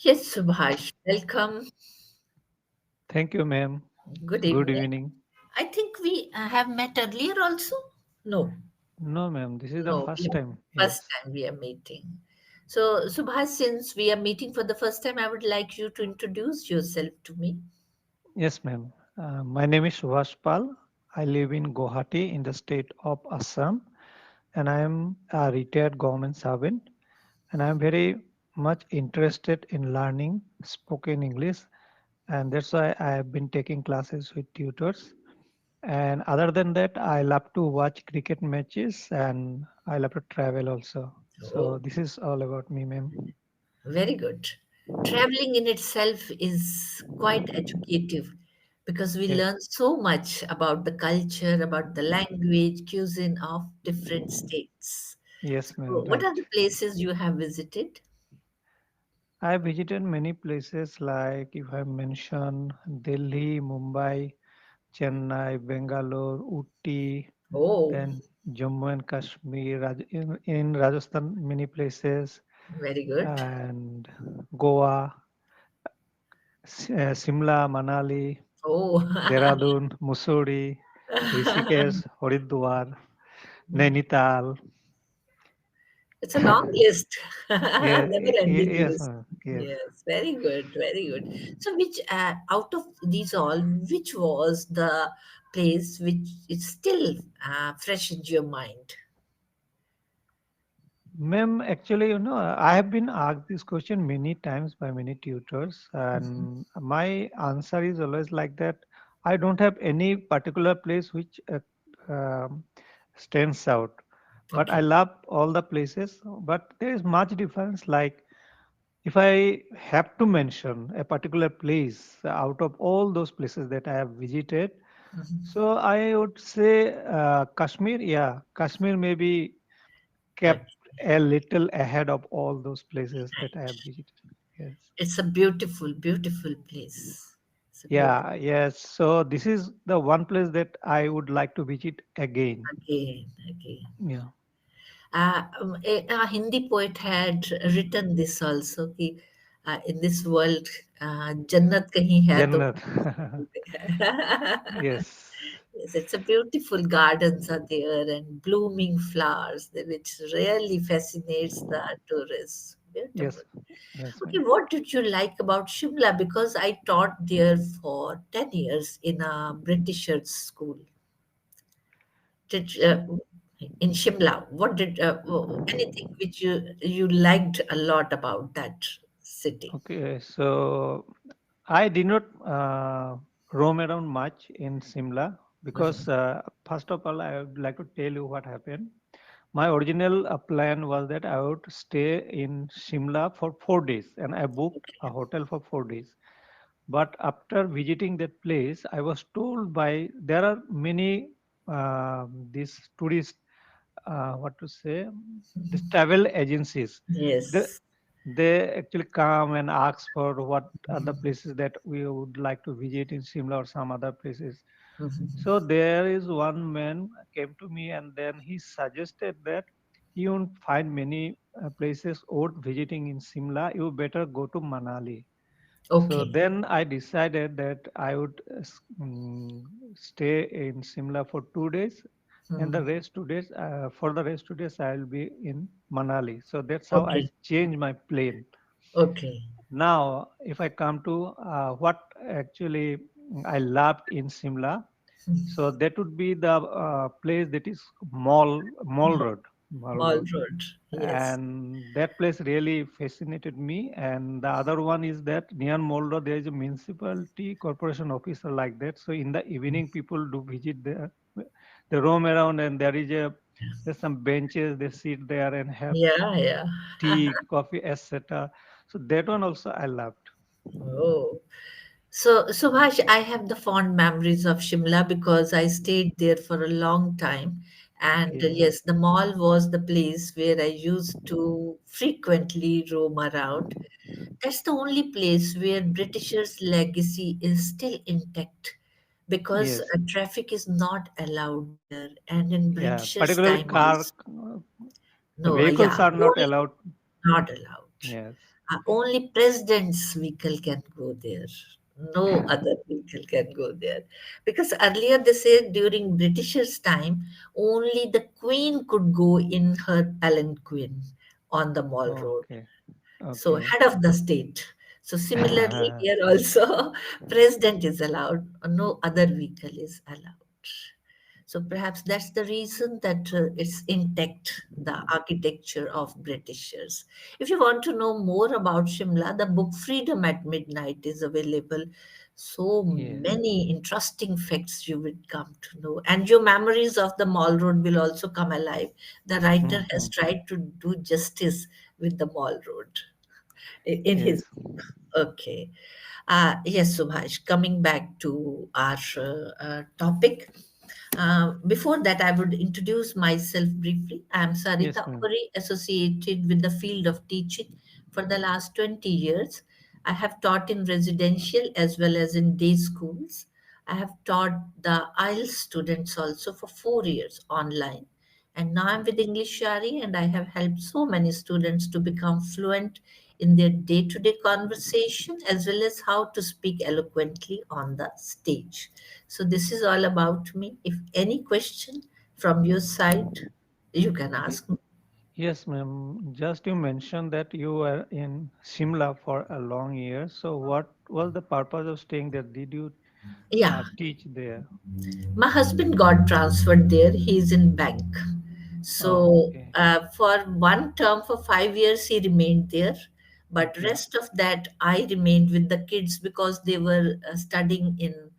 Yes, Subhash, welcome. Thank you, ma'am. Good Good evening. evening. I think we have met earlier also. No, No, ma'am, this is the no, first time. first Yes. time we are meeting. So, Subhash, since we are meeting for the first time, I would like you to introduce yourself to me. Yes, ma'am. My name is Subhash Pal. I live in Guwahati in the state of Assam, and I am a retired government servant. And I am very much interested in learning spoken English, and that's why I have been taking classes with tutors. And other than that, I love to watch cricket matches and I love to travel also. So Oh, this is all about me, ma'am. very good. Traveling in itself is quite educative because we Yes. learn so much about the culture, about the language, cuisine of different states. Yes, So, ma'am. what are Right. the places you have visited? I visited many places like if I mention Delhi, Mumbai, Chennai, Bangalore, Uti, Oh, then Jammu and Kashmir, in Rajasthan, many places, very good. and Goa, Shimla, Manali, Oh, Dehradun, Mussoorie, Rishikesh, Haridwar, Nainital. it's a long list, Yeah, never-ending yes, list. yes. Yes, very good, very good. So, which out of these all, which was the place which is still fresh in your mind? Ma'am, actually, I have been asked this question many times by many tutors, and my answer is always like that. I don't have any particular place which um, stands out, but I Okay. love all the places. But there is much difference. Like if I have to mention a particular place out of all those places that I have visited, Mhm. so I would say Kashmir. Yeah, Kashmir maybe Okay. kept a little ahead of all those places that I have visited. Yes. It's a beautiful, beautiful place. It's a beautiful Yeah, yes. So this is the one place that I would like to visit again. again, again. Yeah. A Hindi poet had written this also कि in this world जन्नत कहीं है तो Jannat. Yes. yes, it's a beautiful gardens are there and blooming flowers which really fascinates the tourists. Beautiful. Yes. Yes, Okay, ma'am. what did you like about Shimla? Because I taught there for 10 years in a Britishers school. Did in Shimla, what did anything which you liked a lot about that city? Okay. So I did not roam around much in Simla because, first of all, I would like to tell you what happened. My original plan was that I would stay in Shimla for 4 days, and I booked a hotel for 4 days. But after visiting that place, I was told by there are many these tourist what to say these travel agencies. They, Yes. they actually come and ask for what are the places that we would like to visit in Shimla or some other places. Mhm. So there is one man came to me and then he suggested that you won't find many places worth visiting in Simla. You better go to Manali. So Okay. then I decided that I would stay in Simla for 2 days, and the Mhm. rest 2 days, for the rest 2 days, I will be in Manali. So that's how I Okay. changed my plan. Okay. Now, if I come to what actually I loved in Simla, so that would be the place that is Mall Road, Mall Mall Road, Road. Yes. and that place really fascinated me. And the other one is that near Mall Road there is a municipality corporation officer like that. So in the evening, people do visit there. They roam around, and there's some benches. They sit there and have Yeah, yeah. tea, coffee, etc. So that one also I loved. Oh. So, Subhash, I have the fond memories of Shimla because I stayed there for a long time. And Okay. yes, the mall was the place where I used to frequently roam around. That's the only place where Britishers' legacy is still intact because Yes. traffic is not allowed there. And in Yeah. Britishers' Particularly time car, also, the no, vehicles yeah, are not only allowed. not allowed. Yes. Only president's vehicle can go there. No other vehicle can go there. Because earlier they said during Britishers' time, only the queen could go in her palanquin on the mall road. Okay. So Okay. head of the state. So similarly here also, president is allowed, no other vehicle is allowed. So perhaps that's the reason that it's intact, the architecture of Britishers. If you want to know more about Shimla, the book Freedom at Midnight is available. So Yes. many interesting facts you will come to know, and your memories of the Mall Road will also come alive. The writer has Mhm. tried to do justice with the Mall Road in his Yes. book. Okay. Yes, Subhash, coming back to our topic. Before that, I would introduce myself briefly. I am Yes, Sarita ma'am. Ohri, associated with the field of teaching for the last 20 years. I have taught in residential as well as in day schools. I have taught the IELTS students also for 4 years online. And now I'm with English Yaari, and I have helped so many students to become fluent in their day to day conversation as well as how to speak eloquently on the stage. So, this is all about me. If any question from your side, you can Y- ask me. Yes, ma'am. Just you mentioned that you were in Shimla for a long year. So, what was the purpose of staying there? Did you Yeah, teach there? my husband got transferred there. He's in bank. So Okay. for one term for 5 years he remained there, but Okay. rest of that I remained with the kids because they were studying in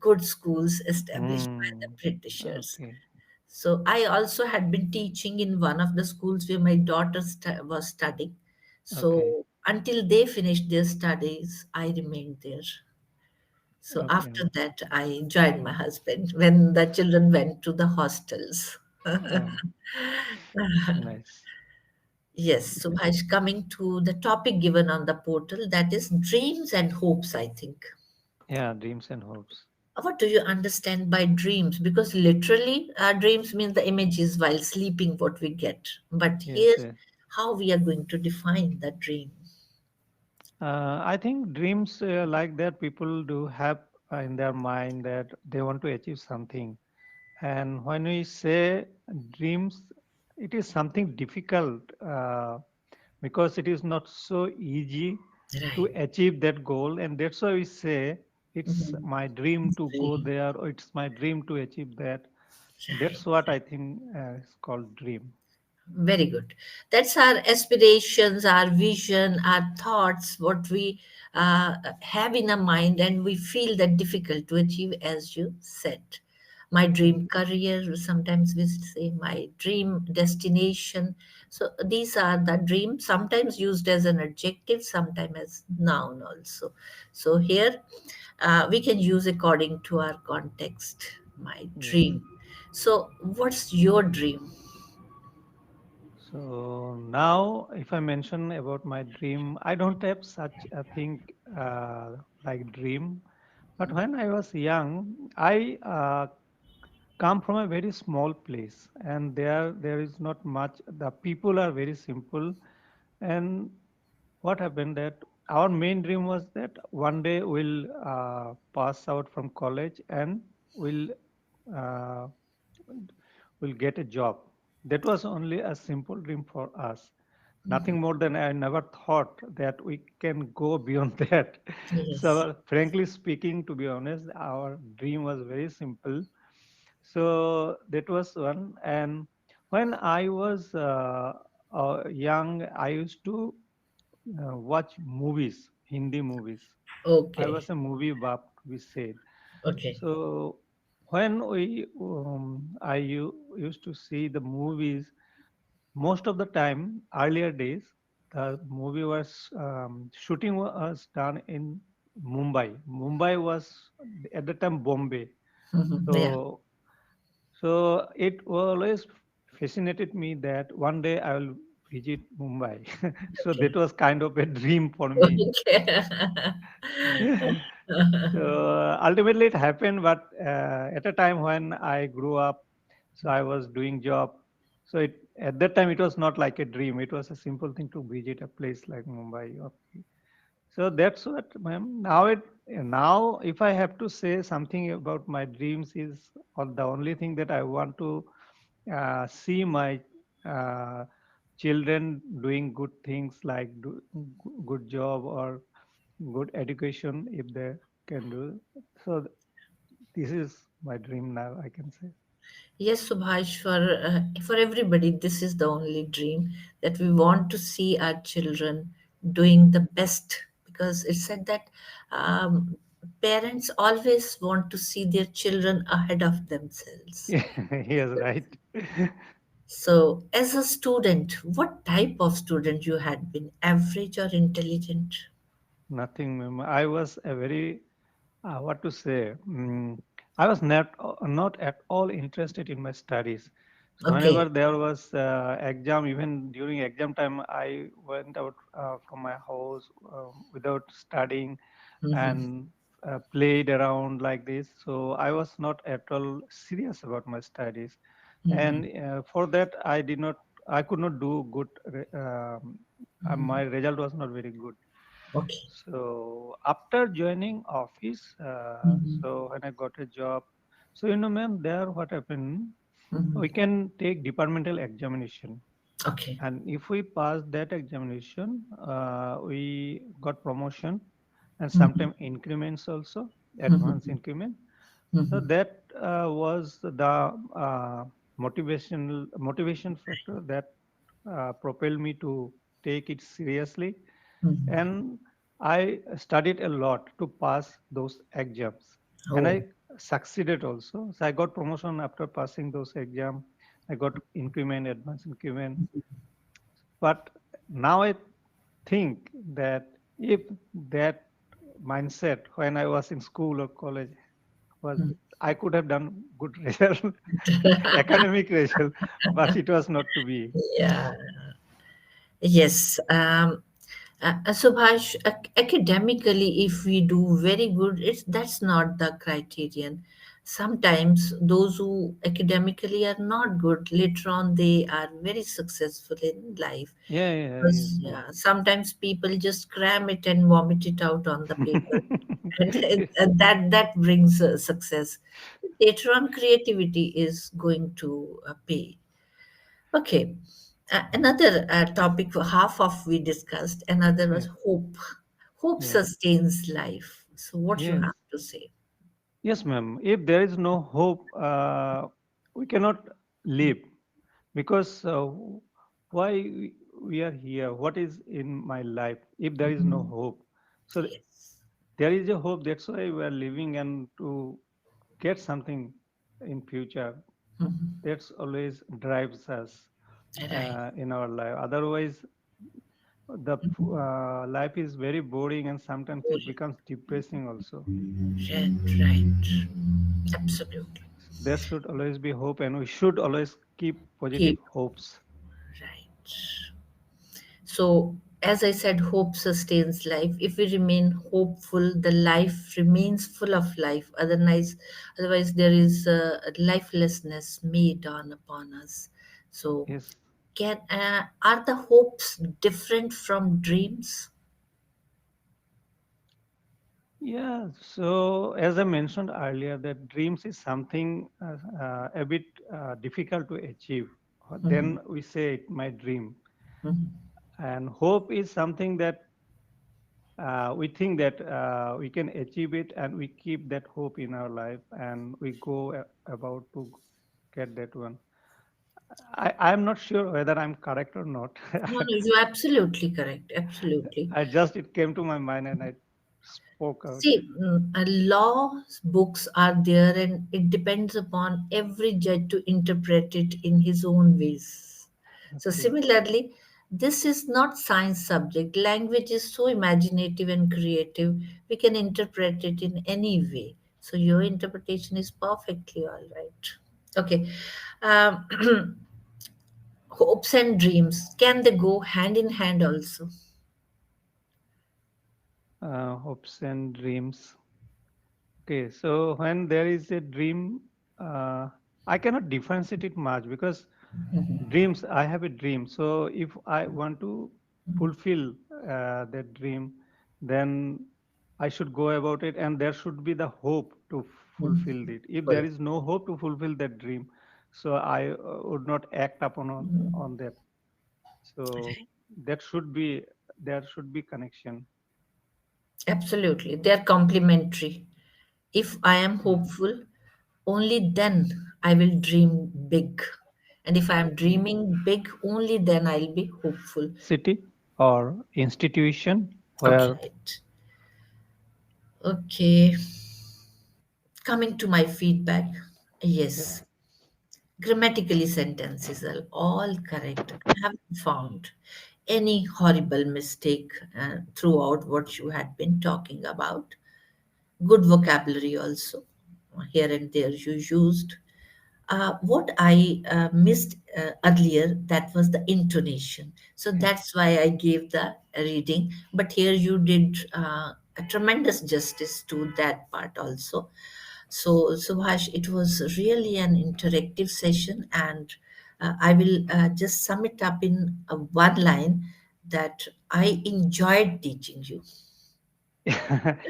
good schools established by the Hmm. Britishers. Okay. So I also had been teaching in one of the schools where my daughter was studying. Okay. So until they finished their studies, I remained there. So Okay, after ma'am. that, I joined my husband when the children went to the hostels. Oh, nice. Yes, Subhash, coming to the topic given on the portal, that is dreams and hopes, I think. Yeah, dreams and hopes. What do you understand by dreams? Because literally, dreams means the images while sleeping, what we get. But Yes, here, yes. how we are going to define the dream. I think dreams like that people do have in their mind that they want to achieve something. And when we say dreams, it is something difficult because it is not so easy to Right. achieve that goal. And that's why we say it's Mhm. my dream to go Dream. there or it's my dream to achieve that. Right. That's what I think is called dream. Very good. That's our aspirations, our vision, our thoughts, what we have in our mind, and we feel that difficult to achieve, as you said. My Mm. dream career, sometimes we say my dream destination. So these are the dreams, sometimes used as an adjective, sometimes as noun also. So here we can use according to our context. My Yes. dream. So, what's your dream? So now, if I mention about my dream, I don't have such a thing like dream. But when I was young, I come from a very small place, and there is not much. The people are very simple, and what happened that our main dream was that one day we'll pass out from college and we'll uh, will get a job. That was only a simple dream for us. Mhm. Nothing more than I never thought that we can go beyond that. Yes. So, frankly speaking, to be honest, our dream was very simple. So, that was one. And when I was young, I used to watch movies, Hindi movies. I Okay. was a movie buff, we said. Okay. So when used to see the movies, most of the time, earlier days, the movie was shooting was done in Mumbai. Mumbai was at the time Bombay. Mhm. Yeah. So so it always fascinated me that one day I will visit Mumbai. So Okay. that was kind of a dream for me. Okay. So ultimately it happened, but at a time when I grew up, so I was doing job. So At that time, it was not like a dream. It was a simple thing to visit a place like Mumbai. So that's what, ma'am. Now, if I have to say something about my dreams, is or the only thing that I want to see my uh, children doing good things like good job or good education if they can do. So this is my dream now, I can say. Yes, Subhash, for everybody, this is the only dream that we want to see our children doing the best, because it's said that parents always want to see their children ahead of themselves. Yes, right. So, as a student, what type of student you had been? Average or intelligent? Nothing, ma'am. I was a very what to say. I was not at all interested in my studies. So Okay. whenever there was exam, even during exam time, I went out from my house without studying Mm-hmm. and played around like this. So I was not at all serious about my studies, Mm-hmm. and for that I could not do good. My result was not very good. Okay. So after joining office, Mm-hmm. so when I got a job, so ma'am, there what happened? We Mm-hmm. can take departmental examination, Okay. and if we pass that examination, we got promotion, and Mm-hmm. sometimes increments also, advance Mm-hmm. increment. So Mm-hmm. that was the motivation factor that propelled me to take it seriously, Mm-hmm. and I studied a lot to pass those exams, and Oh. I succeeded also. So I got promotion after passing those exams. I got increment, advance increment. But now I think that if that mindset when I was in school or college was, I could have done good result, academic result, but it was not to be. Yeah. Yes. Subhash, academically, if we do very good, that's not the criterion. Sometimes those who academically are not good, later on they are very successful in life. Yeah, yeah, Because yes, ma'am. yeah, sometimes people just cram it and vomit it out on the paper, and that brings success. Later on, creativity is going to pay. Okay. Another topic, half of we discussed, another was Yes, hope. Hope yes, sustains life. So, what you yes. have to say? Yes, ma'am. If there is no hope, we cannot live because why we are here? What is in my life if there is no Mhm. hope? So Yes. there is a hope. That's why we are living and to get something in future. Mhm. That's always drives us Right. in our life. Otherwise, the life is very boring and sometimes it becomes depressing also. Right. Right. Absolutely. There should always be hope, and we should always keep positive Keep hopes. right. So, as I said, hope sustains life. If we remain hopeful, the life remains full of life. Otherwise, there is lifelessness may dawn upon us. So, Yes. can are the hopes different from dreams? Yeah. So, as I mentioned earlier, that dreams is something a bit difficult to achieve. Mhm. Then we say it my dream, Mhm. and hope is something that we think that we can achieve it, and we keep that hope in our life, and we go about to get that one. I'm not sure whether I'm correct or not. No, no, you're absolutely correct. Absolutely. I just it came to my mind and I spoke out. See, law books are there, and it depends upon every judge to interpret it in his own ways. So, Okay. similarly, this is not science subject. Language is so imaginative and creative. We can interpret it in any way. So, your interpretation is perfectly all right. Okay. Um, hopes and dreams, can they go hand in hand also? Hopes and dreams. Okay, so when there is a dream, I cannot differentiate it much because Dreams, I have a dream. So if I want to fulfill that dream, then I should go about it, and there should be the hope to fulfill it. If there Full. is no hope to fulfill that dream, so I would not act upon on that. So that should be, there should be connection. Absolutely. They're complementary. If I am Mm. hopeful, only then I will dream big. And if I am dreaming big, only then I'll be hopeful. City or institution Okay, where, right. Okay. Coming to my feedback, yeah. yes, grammatically sentences are all correct. I haven't found any horrible mistake throughout what you had been talking about. Good vocabulary also, here and there you used. What I missed earlier, that was the intonation. So that's why I gave the reading. But here you did a tremendous justice to that part also. So, Subhash, it was really an interactive session, and I will just sum it up in one line that I enjoyed teaching you.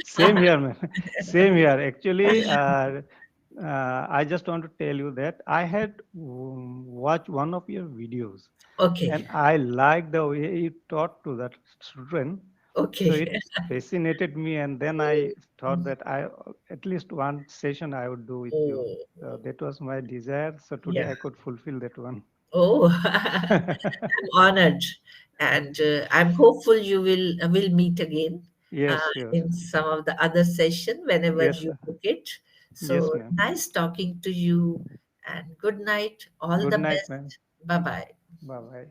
Same here, man. Same here. Actually, I just want to tell you that I had watched one of your videos, Okay, and I like the way you taught to that student. So okay. it fascinated me, and then I thought that I at least one session I would do with you. Oh, So that was my desire. So today yeah. I could fulfill that one. Oh, I'm honored, and I'm hopeful you will meet again Yes, sure. in some of the other session whenever Yes, you book it. yes, So ma'am. nice talking to you, and good night. All Good the night, ma'am. best. Bye bye. Bye bye.